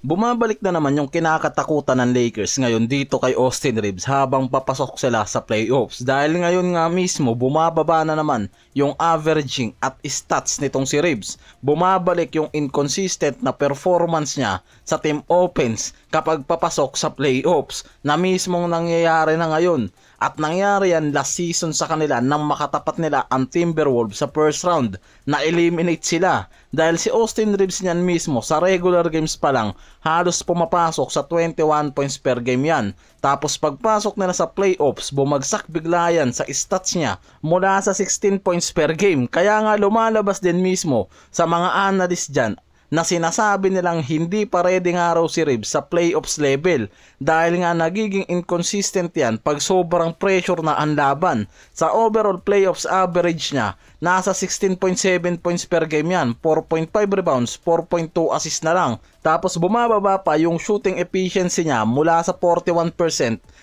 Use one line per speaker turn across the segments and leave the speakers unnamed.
Bumabalik na naman yung kinakatakutan ng Lakers ngayon dito kay Austin Reeves habang papasok sila sa playoffs dahil ngayon nga mismo bumababa na naman yung averaging at stats nitong si Reeves. Bumabalik yung inconsistent na performance niya sa team offense kapag papasok sa playoffs na mismong nangyayari na ngayon. At nangyari yan last season sa kanila nang makatapat nila ang Timberwolves sa first round na eliminate sila. Dahil si Austin Reeves niyan mismo sa regular games pa lang halos pumapasok sa 21 points per game yan. Tapos pagpasok nila sa playoffs bumagsak bigla yan sa stats niya mula sa 16 points per game. Kaya nga lumalabas din mismo sa mga analyst dyan na sinasabi nilang hindi pa ready nga raw si Reeves sa playoffs level dahil nga nagiging inconsistent yan pag sobrang pressure na ang laban. Sa overall playoffs average niya, nasa 16.7 points per game yan, 4.5 rebounds, 4.2 assists na lang. Tapos bumababa pa yung shooting efficiency niya mula sa 41%,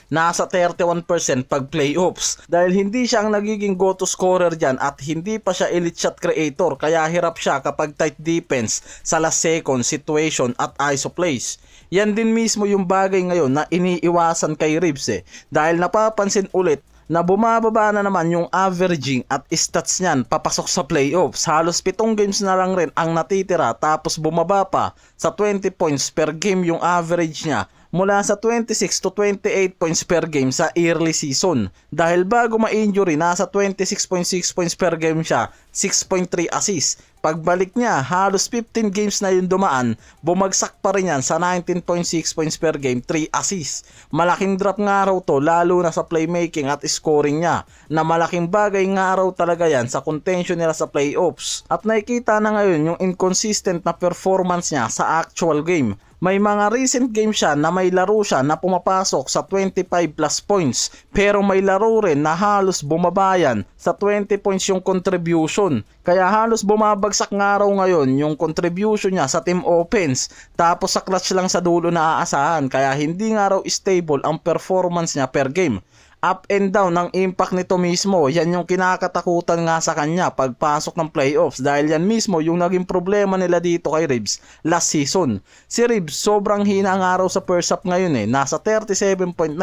nasa 31% pag playoffs. Dahil hindi siya ang nagiging go-to scorer dyan at hindi pa siya elite shot creator kaya hirap siya kapag tight defense sa last second situation at ISO plays. Yan din mismo yung bagay ngayon na iniiwasan kay Reeves dahil napapansin ulit na bumababa na naman yung averaging at stats niyan papasok sa playoffs. Halos 7 games na lang rin ang natitira tapos bumaba pa sa 20 points per game yung average niya mula sa 26 to 28 points per game sa early season. Dahil bago ma-injury, nasa 26.6 points per game siya, 6.3 assists. Pagbalik niya, halos 15 games na yung dumaan, bumagsak pa rin yan sa 19.6 points per game, 3 assists. Malaking drop nga raw to, lalo na sa playmaking at scoring niya, na malaking bagay nga raw talaga yan sa contention nila sa playoffs. At nakikita na ngayon yung inconsistent na performance niya sa actual game. May mga recent game siya na may laro siya na pumapasok sa 25 plus points. Pero may laro rin na halos bumabayan sa 20 points yung contribution. Kaya halos bumabagsak nga raw ngayon yung contribution niya sa team offense. Tapos sa clutch lang sa dulo na aasahan. Kaya hindi nga raw stable ang performance niya per game. Up and down ang impact nito mismo. Yan yung kinakatakutan nga sa kanya pagpasok ng playoffs dahil yan mismo yung naging problema nila dito kay Reeves last season. Si Reeves sobrang hina nga raw sa first half ngayon nasa 37.9%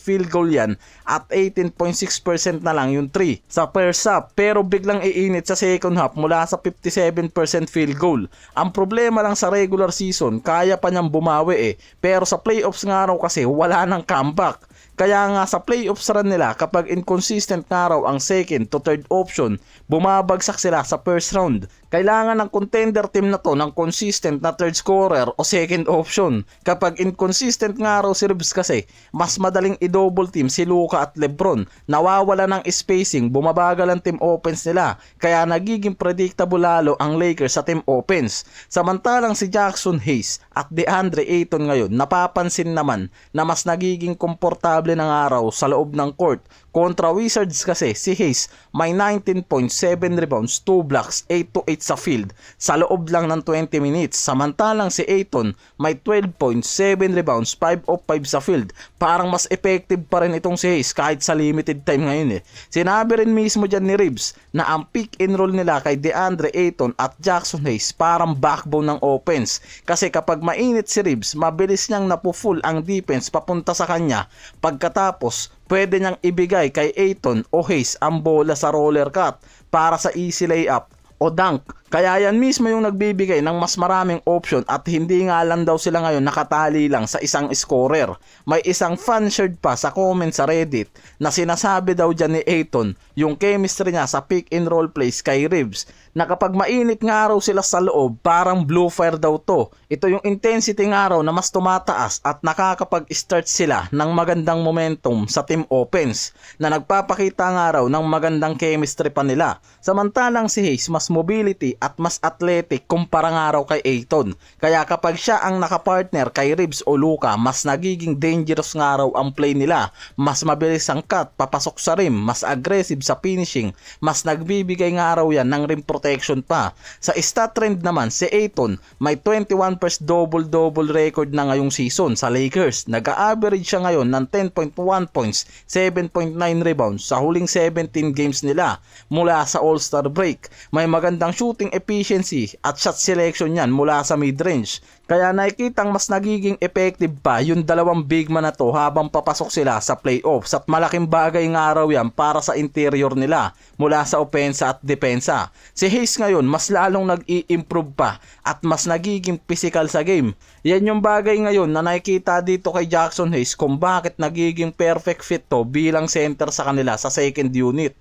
field goal yan at 18.6% na lang yung 3 sa first half, pero biglang iinit sa second half mula sa 57% field goal. Ang problema lang sa regular season, kaya pa niyang bumawi pero sa playoffs nga raw kasi wala nang comeback. Kaya nga sa playoffs run nila kapag inconsistent nga raw ang second to third option, bumabagsak sila sa first round. Kailangan ng contender team na to ng consistent na third scorer o second option. Kapag inconsistent nga raw si Reeves kasi, mas madaling i-double team si Luka at Lebron. Nawawala ng spacing, bumabagal ang team offense nila. Kaya nagiging predictable lalo ang Lakers sa team offense. Samantalang si Jackson Hayes at DeAndre Ayton ngayon, napapansin naman na mas nagiging komportable ng araw sa loob ng court. Kontra Wizards kasi, si Hayes may 19.7 rebounds, 2 blocks, 8 to 8 sa field sa loob lang ng 20 minutes. Samantalang si Ayton may 12.7 rebounds, 5 of 5 sa field. Parang mas effective pa rin itong si Hayes kahit sa limited time ngayon Sinabi rin mismo dyan ni Reeves na ang pick and roll nila kay DeAndre Ayton at Jackson Hayes parang backbone ng offense. Kasi kapag mainit si Reeves, mabilis niyang napufull ang defense papunta sa kanya. Pagkatapos, pwede niyang ibigay kay Ayton o Hayes ang bola sa roller cut para sa easy layup o dunk. Kaya yan mismo yung nagbibigay ng mas maraming option at hindi nga lang daw sila ngayon nakatali lang sa isang scorer. May isang fan shared pa sa comment sa Reddit na sinasabi daw dyan ni Ayton yung chemistry niya sa pick and roll plays kay Reeves na kapag mainit nga raw sila sa loob, parang blue fire daw to. Ito yung intensity nga raw na mas tumataas at nakakapag-start sila ng magandang momentum sa team offense na nagpapakita nga raw ng magandang chemistry pa nila. Samantalang si Hayes mas mobility at mas athletic kumpara nga raw kay Ayton. Kaya kapag siya ang nakapartner kay Reeves o Luka, mas nagiging dangerous nga raw ang play nila. Mas mabilis ang cut, papasok sa rim, mas aggressive sa finishing, mas nagbibigay nga raw yan ng rim protection pa. Sa stat trend naman, si Ayton may 21 first double-double record na ngayong season sa Lakers. Nag-a-average siya ngayon ng 10.1 points, 7.9 rebounds sa huling 17 games nila mula sa All-Star break. May magandang shooting efficiency at shot selection yan mula sa mid-range. Kaya nakikitang mas nagiging effective pa yung dalawang big man na to habang papasok sila sa playoffs at malaking bagay nga raw yan para sa interior nila mula sa opensa at depensa. Si Hayes ngayon mas lalong nag-i-improve pa at mas nagiging physical sa game. Yan yung bagay ngayon na nakikita dito kay Jackson Hayes kung bakit nagiging perfect fit to bilang center sa kanila sa second unit.